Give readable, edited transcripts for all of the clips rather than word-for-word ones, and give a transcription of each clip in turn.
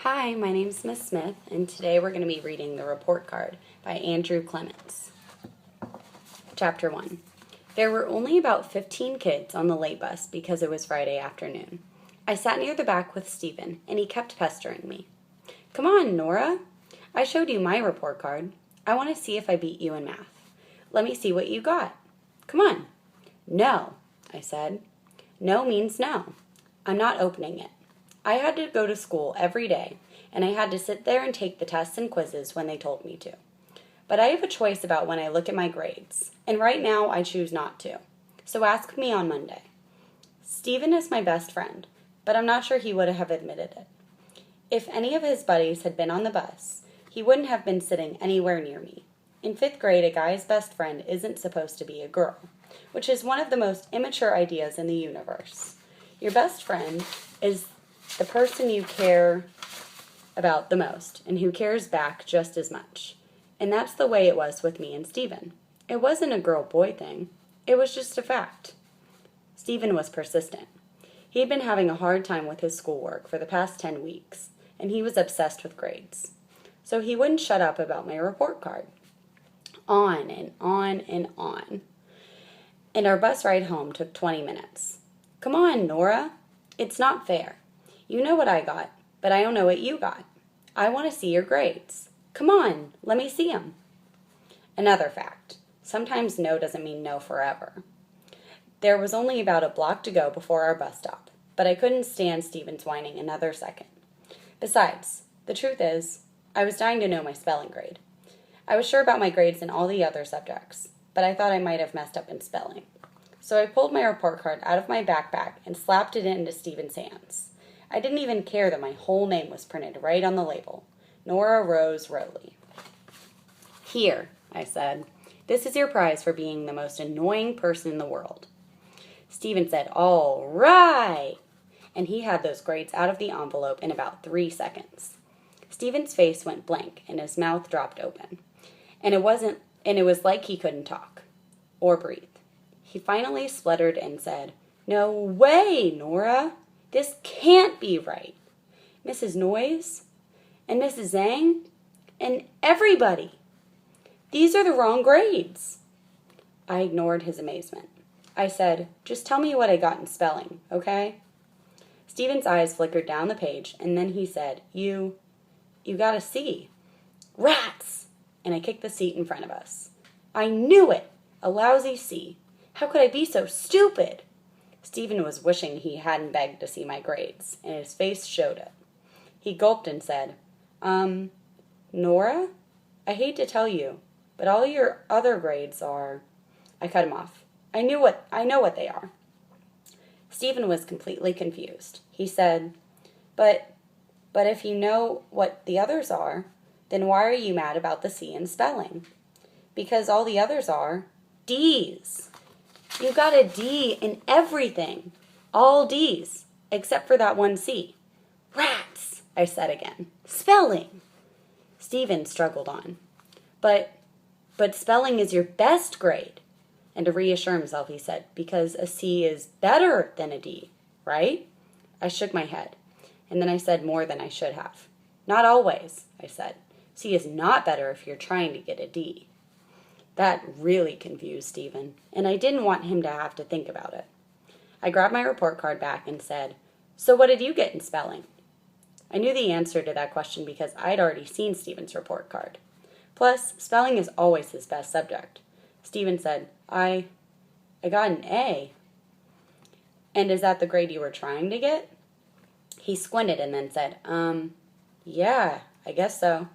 Hi, my name's Miss Smith, and today we're going to be reading The Report Card by Andrew Clements. Chapter 1. There were only about 15 kids on the late bus because it was Friday afternoon. I sat near the back with Stephen, and he kept pestering me. Come on, Nora. I showed you my report card. I want to see if I beat you in math. Let me see what you got. Come on. No, I said. No means no. I'm not opening it. I had to go to school every day, and I had to sit there and take the tests and quizzes when they told me to. But I have a choice about when I look at my grades, and right now I choose not to. So ask me on Monday. Stephen is my best friend, but I'm not sure he would have admitted it. If any of his buddies had been on the bus, he wouldn't have been sitting anywhere near me. In 5th grade, a guy's best friend isn't supposed to be a girl, which is one of the most immature ideas in the universe. Your best friend is the person you care about the most, and who cares back just as much. And that's the way it was with me and Stephen. It wasn't a girl-boy thing. It was just a fact. Stephen was persistent. He'd been having a hard time with his schoolwork for the past 10 weeks, and he was obsessed with grades. So he wouldn't shut up about my report card. On and on and on. And our bus ride home took 20 minutes. Come on, Nora. It's not fair. You know what I got, but I don't know what you got. I want to see your grades. Come on, let me see them. Another fact. Sometimes no doesn't mean no forever. There was only about a block to go before our bus stop, but I couldn't stand Stephen's whining another second. Besides, the truth is, I was dying to know my spelling grade. I was sure about my grades in all the other subjects, but I thought I might have messed up in spelling. So I pulled my report card out of my backpack and slapped it into Stephen's hands. I didn't even care that my whole name was printed right on the label. Nora Rose Rowley. Here, I said. This is your prize for being the most annoying person in the world. Stephen said, all right. And he had those grades out of the envelope in about 3 seconds. Stephen's face went blank and his mouth dropped open. And it was like he couldn't talk or breathe. He finally spluttered and said, No way, Nora. This can't be right. Mrs. Noyes and Mrs. Zhang and everybody. These are the wrong grades. I ignored his amazement. I said, just tell me what I got in spelling, okay? Stephen's eyes flickered down the page, and then he said, You got a C. Rats! And I kicked the seat in front of us. I knew it! A lousy C. How could I be so stupid? Stephen was wishing he hadn't begged to see my grades, and his face showed it. He gulped and said, Nora? I hate to tell you, but all your other grades are... I cut him off. I know what they are. Stephen was completely confused. He said, But if you know what the others are, then why are you mad about the C in spelling? Because all the others are D's. You got a D in everything. All D's, except for that one C. Rats, I said again. Spelling. Stephen struggled on. But spelling is your best grade. And to reassure himself, he said, because a C is better than a D, right? I shook my head, and then I said more than I should have. Not always, I said. C is not better if you're trying to get a D. That really confused Stephen, and I didn't want him to have to think about it. I grabbed my report card back and said, So what did you get in spelling? I knew the answer to that question because I'd already seen Stephen's report card. Plus, spelling is always his best subject. Stephen said, I got an A. And is that the grade you were trying to get? He squinted and then said, yeah, I guess so.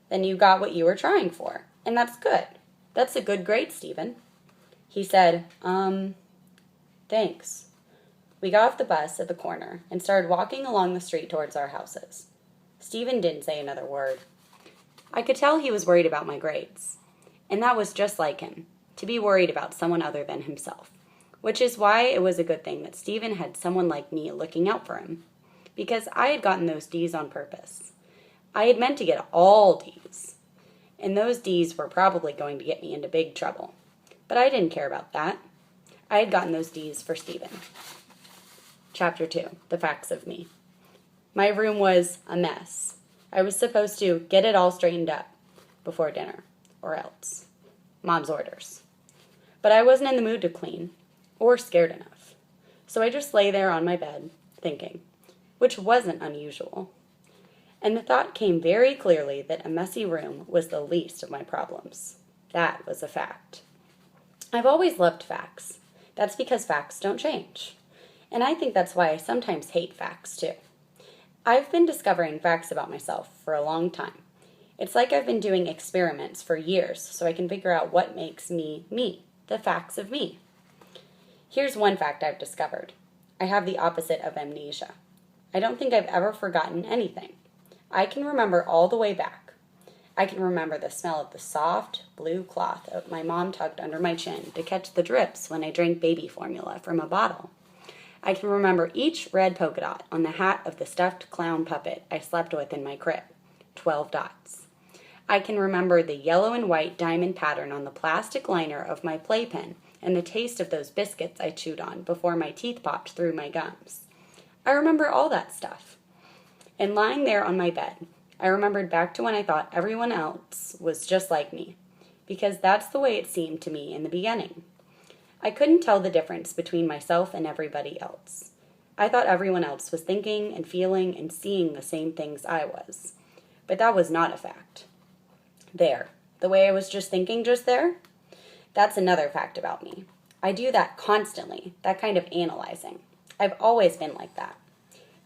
Then you got what you were trying for, and that's good. That's a good grade, Stephen. He said, thanks. We got off the bus at the corner and started walking along the street towards our houses. Stephen didn't say another word. I could tell he was worried about my grades, and that was just like him, to be worried about someone other than himself, which is why it was a good thing that Stephen had someone like me looking out for him, because I had gotten those D's on purpose. I had meant to get all D's, and those D's were probably going to get me into big trouble. But I didn't care about that. I had gotten those D's for Stephen. Chapter 2, The Facts of Me. My room was a mess. I was supposed to get it all straightened up before dinner, or else. Mom's orders. But I wasn't in the mood to clean, or scared enough. So I just lay there on my bed, thinking, which wasn't unusual. And the thought came very clearly that a messy room was the least of my problems. That was a fact. I've always loved facts. That's because facts don't change. And I think that's why I sometimes hate facts, too. I've been discovering facts about myself for a long time. It's like I've been doing experiments for years so I can figure out what makes me me, the facts of me. Here's one fact I've discovered. I have the opposite of amnesia. I don't think I've ever forgotten anything. I can remember all the way back. I can remember the smell of the soft, blue cloth my mom tucked under my chin to catch the drips when I drank baby formula from a bottle. I can remember each red polka dot on the hat of the stuffed clown puppet I slept with in my crib, 12 dots. I can remember the yellow and white diamond pattern on the plastic liner of my playpen and the taste of those biscuits I chewed on before my teeth popped through my gums. I remember all that stuff. And lying there on my bed, I remembered back to when I thought everyone else was just like me, because that's the way it seemed to me in the beginning. I couldn't tell the difference between myself and everybody else. I thought everyone else was thinking and feeling and seeing the same things I was. But that was not a fact. There, the way I was just thinking just there, that's another fact about me. I do that constantly, that kind of analyzing. I've always been like that.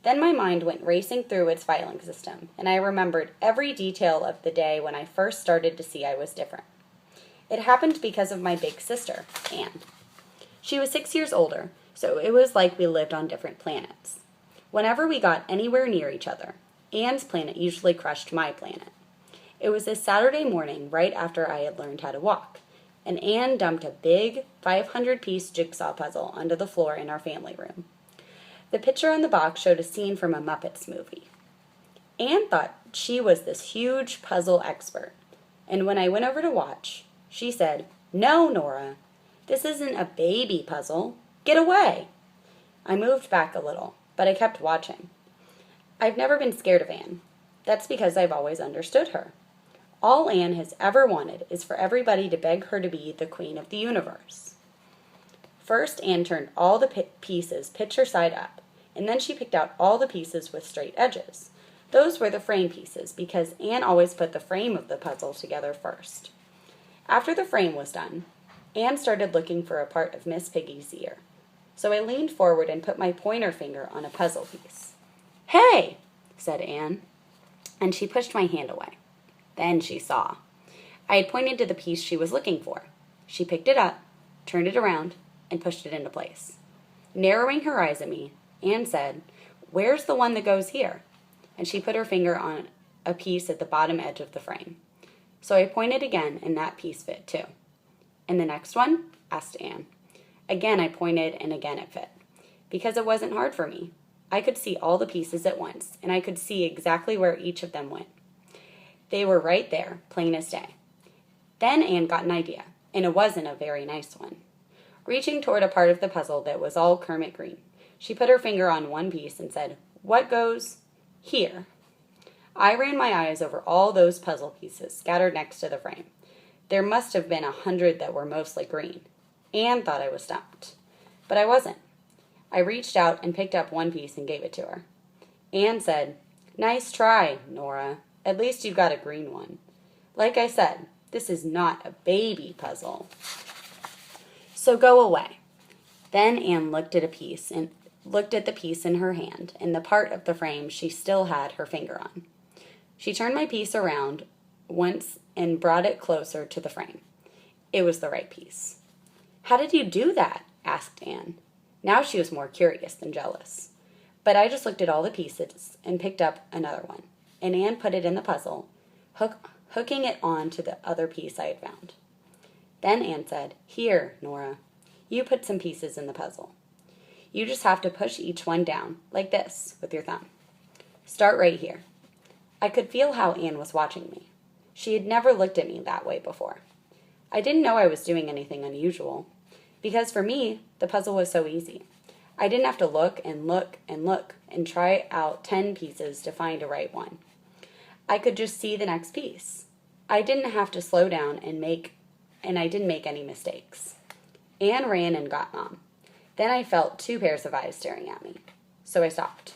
Then my mind went racing through its filing system, and I remembered every detail of the day when I first started to see I was different. It happened because of my big sister, Anne. She was 6 years older, so it was like we lived on different planets. Whenever we got anywhere near each other, Anne's planet usually crushed my planet. It was a Saturday morning right after I had learned how to walk, and Anne dumped a big 500-piece jigsaw puzzle onto the floor in our family room. The picture on the box showed a scene from a Muppets movie. Anne thought she was this huge puzzle expert, and when I went over to watch, she said, "No, Nora, this isn't a baby puzzle. Get away." I moved back a little, but I kept watching. I've never been scared of Anne. That's because I've always understood her. All Anne has ever wanted is for everybody to beg her to be the queen of the universe. First, Anne turned all the pieces picture side up, and then she picked out all the pieces with straight edges. Those were the frame pieces because Anne always put the frame of the puzzle together first. After the frame was done, Anne started looking for a part of Miss Piggy's ear. So I leaned forward and put my pointer finger on a puzzle piece. "Hey!" said Anne, and she pushed my hand away. Then she saw. I had pointed to the piece she was looking for. She picked it up, turned it around, and pushed it into place. Narrowing her eyes at me, Anne said, "Where's the one that goes here?" And she put her finger on a piece at the bottom edge of the frame. So I pointed again, and that piece fit too. "And the next one?" asked Anne. Again I pointed, and again it fit. Because it wasn't hard for me. I could see all the pieces at once, and I could see exactly where each of them went. They were right there, plain as day. Then Anne got an idea, and it wasn't a very nice one. Reaching toward a part of the puzzle that was all Kermit green, she put her finger on one piece and said, "What goes here?" I ran my eyes over all those puzzle pieces scattered next to the frame. There must have been 100 that were mostly green. Anne thought I was stumped. But I wasn't. I reached out and picked up one piece and gave it to her. Anne said, "Nice try, Nora. At least you've got a green one. Like I said, this is not a baby puzzle. So go away." Then Anne looked at the piece in her hand and the part of the frame she still had her finger on. She turned my piece around once and brought it closer to the frame. It was the right piece. "How did you do that?" asked Anne. Now she was more curious than jealous. But I just looked at all the pieces and picked up another one, and Anne put it in the puzzle, hooking it on to the other piece I had found. Then Anne said, "Here, Nora, you put some pieces in the puzzle. You just have to push each one down, like this, with your thumb. Start right here." I could feel how Anne was watching me. She had never looked at me that way before. I didn't know I was doing anything unusual, because for me, the puzzle was so easy. I didn't have to look and look and look and try out 10 pieces to find a right one. I could just see the next piece. I didn't have to slow down and I didn't make any mistakes. Anne ran and got Mom. Then I felt 2 pairs of eyes staring at me, so I stopped.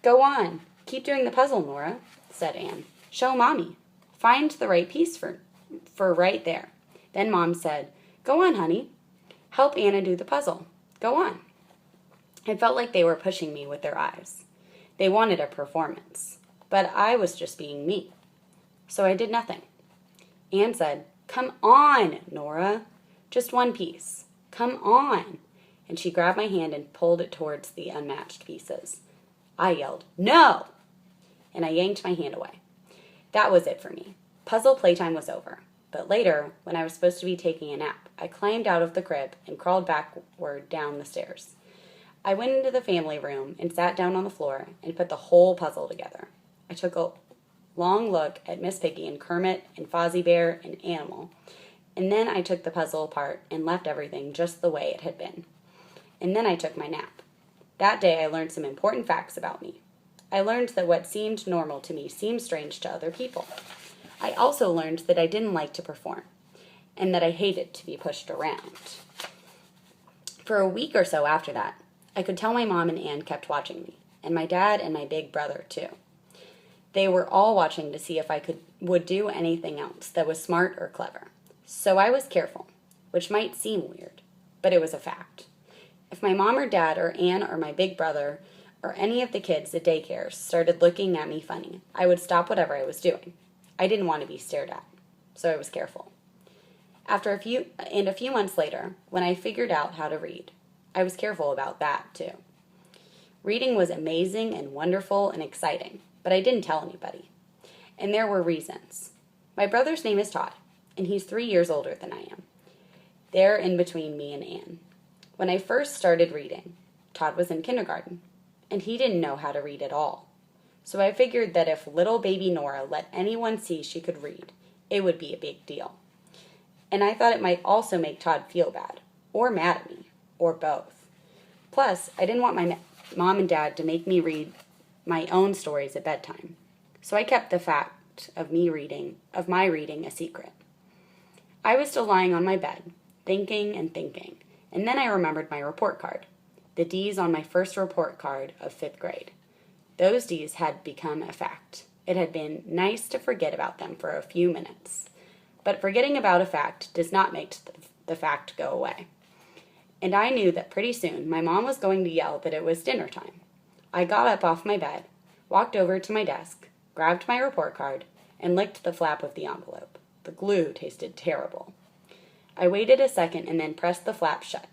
"Go on, keep doing the puzzle, Nora," said Anne. "Show Mommy. Find the right piece for right there." Then Mom said, "Go on, honey. Help Anna do the puzzle. Go on." I felt like they were pushing me with their eyes. They wanted a performance, but I was just being me. So I did nothing. Anne said, "Come on, Nora. Just one piece. Come on." And she grabbed my hand and pulled it towards the unmatched pieces. I yelled, "No!" And I yanked my hand away. That was it for me. Puzzle playtime was over. But later, when I was supposed to be taking a nap, I climbed out of the crib and crawled backward down the stairs. I went into the family room and sat down on the floor and put the whole puzzle together. I took a long look at Miss Piggy and Kermit and Fozzie Bear and Animal, and then I took the puzzle apart and left everything just the way it had been. And then I took my nap. That day I learned some important facts about me. I learned that what seemed normal to me seemed strange to other people. I also learned that I didn't like to perform, and that I hated to be pushed around. For a week or so after that, I could tell my mom and Anne kept watching me, and my dad and my big brother too. They were all watching to see if I would do anything else that was smart or clever. So I was careful, which might seem weird, but it was a fact. If my mom or dad or Anne or my big brother or any of the kids at daycare started looking at me funny, I would stop whatever I was doing. I didn't want to be stared at, so I was careful. A few months later, when I figured out how to read, I was careful about that too. Reading was amazing and wonderful and exciting, but I didn't tell anybody. And there were reasons. My brother's name is Todd, and he's 3 years older than I am. They're in between me and Anne. When I first started reading, Todd was in kindergarten, and he didn't know how to read at all. So I figured that if little baby Nora let anyone see she could read, it would be a big deal. And I thought it might also make Todd feel bad, or mad at me, or both. Plus, I didn't want my mom and dad to make me read my own stories at bedtime. So I kept the fact of my reading a secret. I was still lying on my bed, thinking and thinking, and then I remembered my report card, the D's on my first report card of 5th grade. Those D's had become a fact. It had been nice to forget about them for a few minutes. But forgetting about a fact does not make the fact go away. And I knew that pretty soon my mom was going to yell that it was dinner time. I got up off my bed, walked over to my desk, grabbed my report card, and licked the flap of the envelope. The glue tasted terrible. I waited a second and then pressed the flap shut.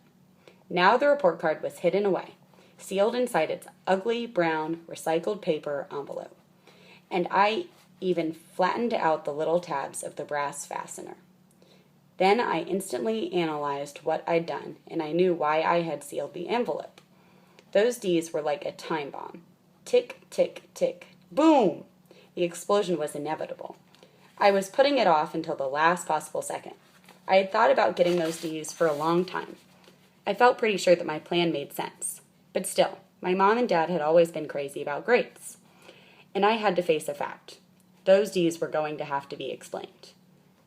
Now the report card was hidden away, sealed inside its ugly brown recycled paper envelope. And I even flattened out the little tabs of the brass fastener. Then I instantly analyzed what I'd done, and I knew why I had sealed the envelope. Those D's were like a time bomb. Tick, tick, tick. Boom! The explosion was inevitable. I was putting it off until the last possible second. I had thought about getting those D's for a long time. I felt pretty sure that my plan made sense. But still, my mom and dad had always been crazy about grades. And I had to face a fact. Those D's were going to have to be explained.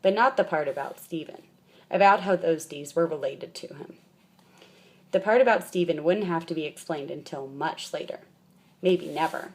But not the part about Stephen, about how those D's were related to him. The part about Stephen wouldn't have to be explained until much later. Maybe never.